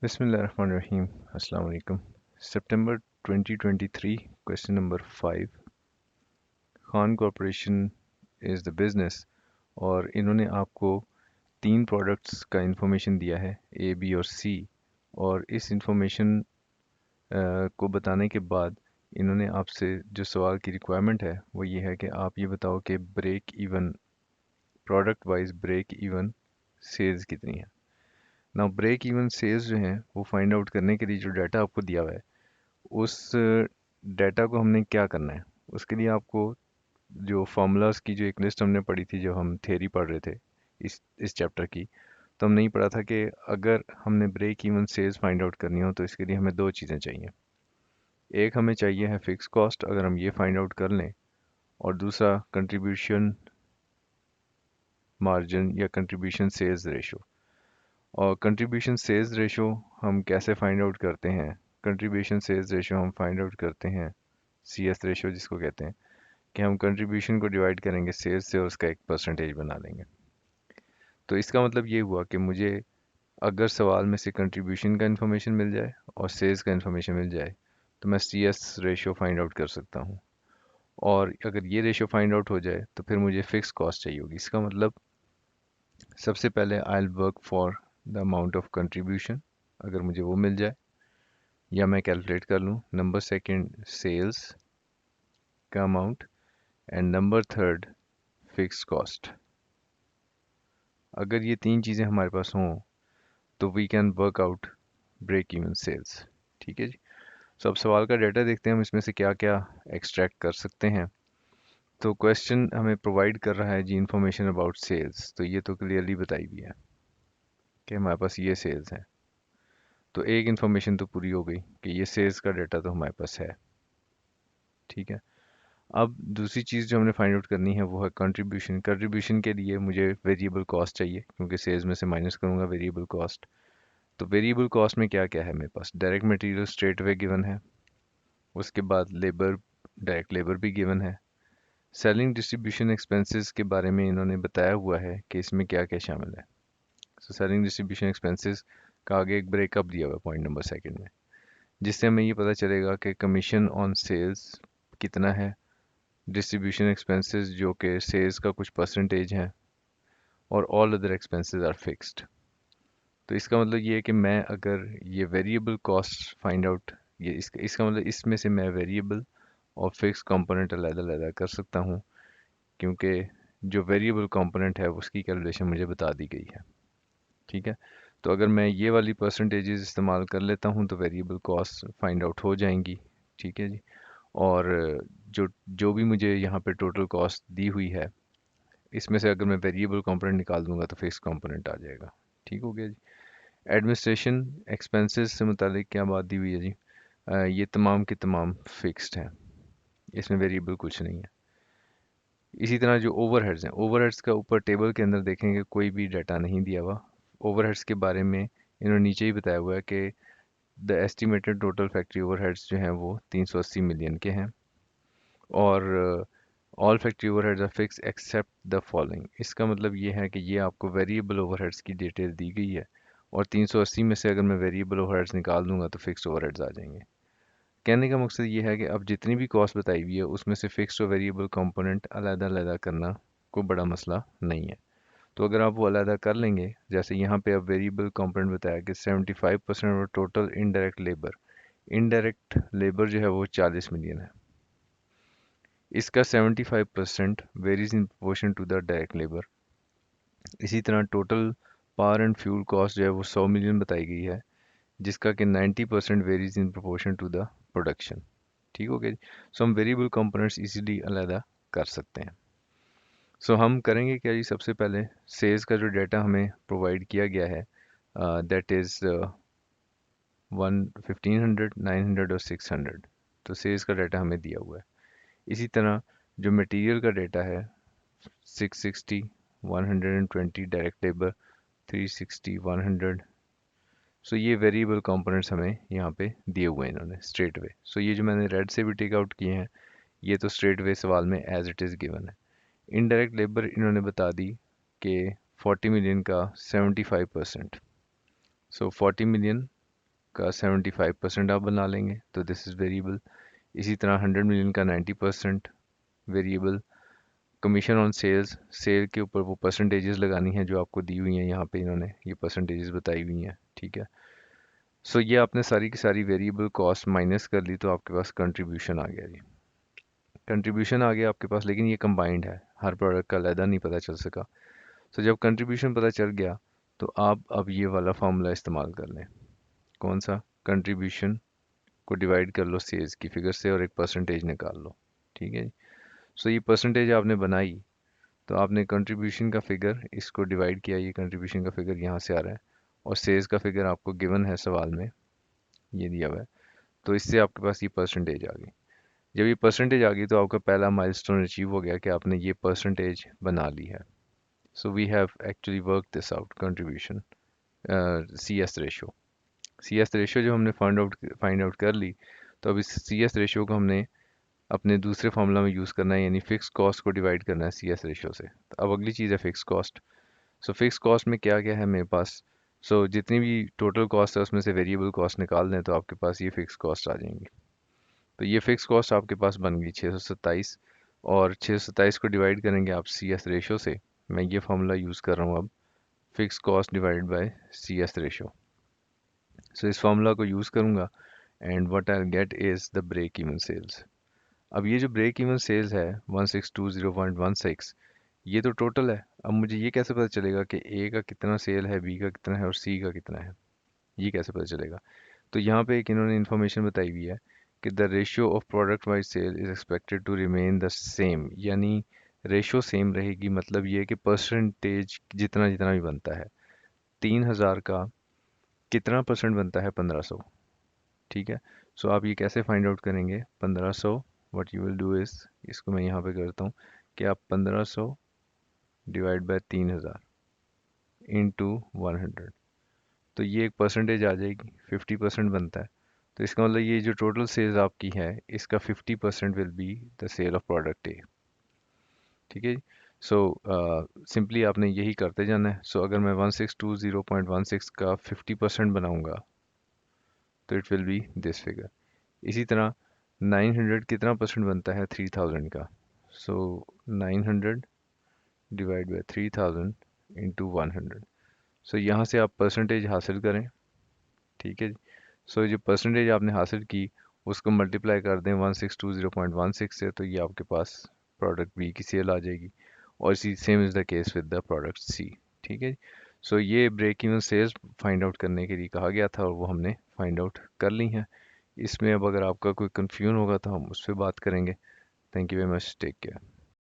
Bismillahirrahmanirrahim. Assalamu alaikum. September 2023, question number 5. Khan corporation is the business और इन्होंने आपको तीन प्रोडक्ट्स का इंफॉर्मेशन दिया है ए बी और सी। और इस इंफॉर्मेशन को बताने के बाद इन्होंने आपसे जो सवाल की रिक्वायरमेंट है वो ये है कि आप ये बताओ कि break even product wise break even sales कितनी है। ना ब्रेक इवन सेल्स जो हैं वो फाइंड आउट करने के लिए जो डाटा आपको दिया हुआ है उस डाटा को हमने क्या करना है। उसके लिए आपको जो फार्मूलाज की जो एक लिस्ट हमने पढ़ी थी जब हम थ्योरी पढ़ रहे थे इस चैप्टर की, तो हमने ये पढ़ा था कि अगर हमने break even sales find out करनी हो तो इसके लिए हमें दो चीज़ें चाहिए। एक हमें चाहिए है फिक्स कॉस्ट, अगर हम ये फाइंड आउट कर लें, और दूसरा कंट्रीब्यूशन मार्जिन या कंट्रीब्यूशन सेल्स रेशो। और कंट्रीब्यूशन सेल्स रेशो हम कैसे फाइंड आउट करते हैं? कंट्रीब्यूशन सेल्स रेशो हम फाइंड आउट करते हैं सी एस रेशो जिसको कहते हैं, कि हम कंट्रीब्यूशन को डिवाइड करेंगे सेल्स से और उसका एक परसेंटेज बना लेंगे। तो इसका मतलब ये हुआ कि मुझे अगर सवाल में से कंट्रीब्यूशन का इन्फॉर्मेशन मिल जाए और सेल्स का इन्फॉर्मेशन मिल जाए तो मैं C S ratio find out कर सकता हूँ। और अगर ये रेशो फाइंड आउट हो जाए तो फिर मुझे फिक्स कॉस्ट चाहिए होगी। इसका मतलब सबसे पहले I will work for the amount of contribution, अगर मुझे वो मिल जाए या मैं कैलकुलेट कर लूँ। नंबर सेकंड सेल्स का amount, and number third fix cost. अगर ये तीन चीज़ें हमारे पास हों तो we can work out break even sales. ठीक है जी। सो अब सवाल का डाटा देखते हैं हम इसमें से क्या क्या एक्सट्रैक्ट कर सकते हैं। तो क्वेश्चन हमें प्रोवाइड कर रहा है जी इंफॉर्मेशन अबाउट सेल्स, तो ये तो क्लियरली बताई हुई है कि हमारे पास ये सेल्स हैं। तो एक इन्फॉर्मेशन तो पूरी हो गई कि ये सेल्स का डाटा तो हमारे पास है। ठीक है। अब दूसरी चीज़ जो हमने फाइंड आउट करनी है वो है कंट्रीब्यूशन। कंट्रीब्यूशन के लिए मुझे वेरिएबल कॉस्ट चाहिए क्योंकि सेल्स में से माइनस करूंगा वेरिएबल कॉस्ट। तो वेरिएबल कॉस्ट में क्या क्या है मेरे पास? Direct material straight way given है, उसके बाद लेबर, डायरेक्ट लेबर भी गिवन है। सेलिंग डिस्ट्रीब्यूशन एक्सपेंसेस के बारे में इन्होंने बताया हुआ है कि इसमें क्या क्या शामिल है। सो सेलिंग डिस्ट्रीब्यूशन एक्सपेंसेस का आगे एक ब्रेकअप दिया हुआ है पॉइंट नंबर सेकंड में, जिससे हमें ये पता चलेगा कि कमीशन ऑन सेल्स कितना है, डिस्ट्रीब्यूशन एक्सपेंसेस जो कि सेल्स का कुछ परसेंटेज है, और all other expenses are fixed. तो इसका मतलब ये है कि मैं अगर ये वेरिएबल कॉस्ट फाइंड आउट, ये इसका मतलब इसमें से मैं वेरिएबल और फिक्स कंपोनेंट अलग-अलग कर सकता हूँ, क्योंकि जो वेरिएबल कंपोनेंट है उसकी कैलकुलेशन मुझे बता दी गई है। ठीक है। तो अगर मैं ये वाली परसेंटेजेस इस्तेमाल कर लेता हूँ तो वेरिएबल कॉस्ट फाइंड आउट हो जाएंगी। ठीक है जी। और जो जो भी मुझे यहाँ पे टोटल कॉस्ट दी हुई है इसमें से अगर मैं वेरिएबल कंपोनेंट निकाल दूंगा तो फिक्स कंपोनेंट आ जाएगा। ठीक हो गया जी। एडमिनिस्ट्रेशन एक्सपेंसेस से मुतालिक क्या बात दी हुई है जी? ये तमाम के तमाम फिक्स्ड हैं, इसमें वेरिएबल कुछ नहीं है। इसी तरह जो ओवरहेड्स हैं, ओवरहेड्स का ऊपर टेबल के अंदर देखेंगे कोई भी डाटा नहीं दिया हुआ। ओवरहेड्स के बारे में इन्होंने नीचे ही बताया हुआ है कि the estimated total factory overheads जो हैं वो 380 मिलियन के हैं, और all factory overheads are fix except the following. इसका मतलब ये है कि ये आपको वेरिएबल ओवरहेड्स की डिटेल दी गई है, और 380 में से अगर मैं वेरिएबल ओवरहेड्स निकाल दूंगा तो फिक्स्ड ओवरहेड्स आ जाएंगे। कहने का मकसद ये है कि अब जितनी भी कॉस्ट बताई हुई है उसमें से फिक्स्ड और वेरिएबल कंपोनेंट अलग-अलग करना कोई बड़ा मसला नहीं है। तो अगर आप वो अलग कर लेंगे, जैसे यहाँ पे अब वेरिएबल कंपोनेंट बताया कि 75% ऑफ टोटल इनडायरेक्ट लेबर जो है वो 40 मिलियन है। इसका 75% varies in proportion to the direct labour. इसी तरह total power and fuel cost जो है वो 100 मिलियन बताई गई है, जिसका कि 90% varies in proportion to the production. ठीक हो गया जी। सो हम वेरिएबल कंपोनेंट्स इजीली अलग कर सकते हैं। सो हम करेंगे क्या जी? सबसे पहले सेल्स का जो डाटा हमें प्रोवाइड किया गया है दैट इज़ 1500, 900 और 600। तो सेल्स का डाटा हमें दिया हुआ है। इसी तरह जो मटेरियल का डाटा है 660, 120 डायरेक्ट लेबर, 360, 100। सो ये वेरिएबल कंपोनेंट्स हमें यहाँ पे दिए हुए हैं इन्होंने स्ट्रेट वे। सो ये जो मैंने रेड से भी टेक आउट किए हैं ये तो स्ट्रेट वे सवाल में एज इट इज़ गिवन है। इनडायरेक्ट लेबर इन्होंने बता दी कि 40 मिलियन का 75%। सो 40 मिलियन का 75% आप बना लेंगे, तो दिस इज़ वेरिएबल। इसी तरह 100 मिलियन का 90% variable. Commission on sales, sale के ऊपर वो परसेंटेजेस लगानी है जो आपको दी हुई हैं, यहाँ पे इन्होंने ये परसेंटेजेस बताई हुई हैं, ठीक है। सो ये आपने सारी की सारी वेरिएबल कॉस्ट माइनस कर ली, तो आपके पास कंट्रीब्यूशन आ गया जी। कंट्रीब्यूशन आ गया आपके पास, लेकिन ये कंबाइंड है, हर प्रोडक्ट का अलहदा नहीं पता चल सका। सो जब कंट्रीब्यूशन पता चल गया, तो आप अब ये वाला फार्मूला इस्तेमाल कर लें। कौन सा? कंट्रीब्यूशन को डिवाइड कर लो सेल्स की फिगर से और एक परसेंटेज निकाल लो, ठीक है जी। सो ये परसेंटेज आपने बनाई, तो आपने कंट्रीब्यूशन का फिगर इसको डिवाइड किया, ये कंट्रीब्यूशन का फिगर यहाँ से आ रहा है, और सेल्स का फिगर आपको गिवन है सवाल में, ये दिया हुआ है। तो इससे आपके पास ये परसेंटेज आ गई। जब ये परसेंटेज आ गई, तो आपका पहला माइलस्टोन अचीव हो गया कि आपने ये परसेंटेज बना ली है। So we have actually work this out, contribution C S ratio. C S ratio जो हमने फाइंड आउट कर ली, तो अब इस सी एस रेशो को हमने अपने दूसरे फार्मूला में यूज़ करना है, यानी फिक्स कॉस्ट को डिवाइड करना है सी एस रेशो से। तो अब अगली चीज़ है fix cost. So fix cost में क्या क्या है मेरे पास? जितनी भी टोटल कॉस्ट है उसमें से वेरिएबल कॉस्ट निकाल दें, तो आपके पास ये फिक्स कॉस्ट आ जाएंगी। तो ये फिक्स कॉस्ट आपके पास बन गई 627, और 627 को डिवाइड करेंगे आप सी एस रेशो से। मैं ये फार्मूला यूज़ कर रहा हूँ अब, fix cost divided by C S ratio. So इस फार्मूला को यूज़ करूँगा, and what I get is the break even sales. अब ये जो ब्रेक इवन सेल्स है 1620.16, ये तो टोटल है। अब मुझे ये कैसे पता चलेगा कि ए का कितना सेल है, बी का कितना है और सी का कितना है? ये कैसे पता चलेगा? तो यहाँ पे एक इन्होंने इन्फॉर्मेशन बताई हुई है कि the ratio of product wise sale is expected to remain the same, यानी रेशियो सेम रहेगी। मतलब ये है कि परसेंटेज जितना जितना भी बनता है, 3000 का कितना परसेंट बनता है? 1500, ठीक है। सो आप ये कैसे फाइंड आउट करेंगे? 1500, what you will do is, इसको मैं यहाँ पे करता हूँ कि आप 1500 डिवाइड बाय 3000 इंटू 100, तो ये एक परसेंटेज आ जाएगी, 50% बनता है। तो इसका मतलब ये जो टोटल सेल्स आपकी है, इसका 50% will be the sale of product A, ठीक है। सो सिंपली आपने यही करते जाना है। अगर मैं 1620.16 का 50% बनाऊंगा, तो it will be this figure. इसी तरह 900 कितना परसेंट बनता है 3000 का? सो 900 डिवाइड बाय 3000 इंटू 100। यहाँ से आप परसेंटेज हासिल करें, ठीक है जी। जो परसेंटेज आपने हासिल की, उसको मल्टीप्लाई कर दें 1620.16 से, तो ये आपके पास प्रोडक्ट बी की सेल आ जाएगी। और इसी same is the case with the product C, ठीक है जी। ये break even sales find out करने के लिए कहा गया था, और वो हमने फाइंड आउट कर ली हैं। इसमें अब अगर आपका कोई कन्फ्यूजन होगा तो हम उस पर बात करेंगे। Thank you very much, take care.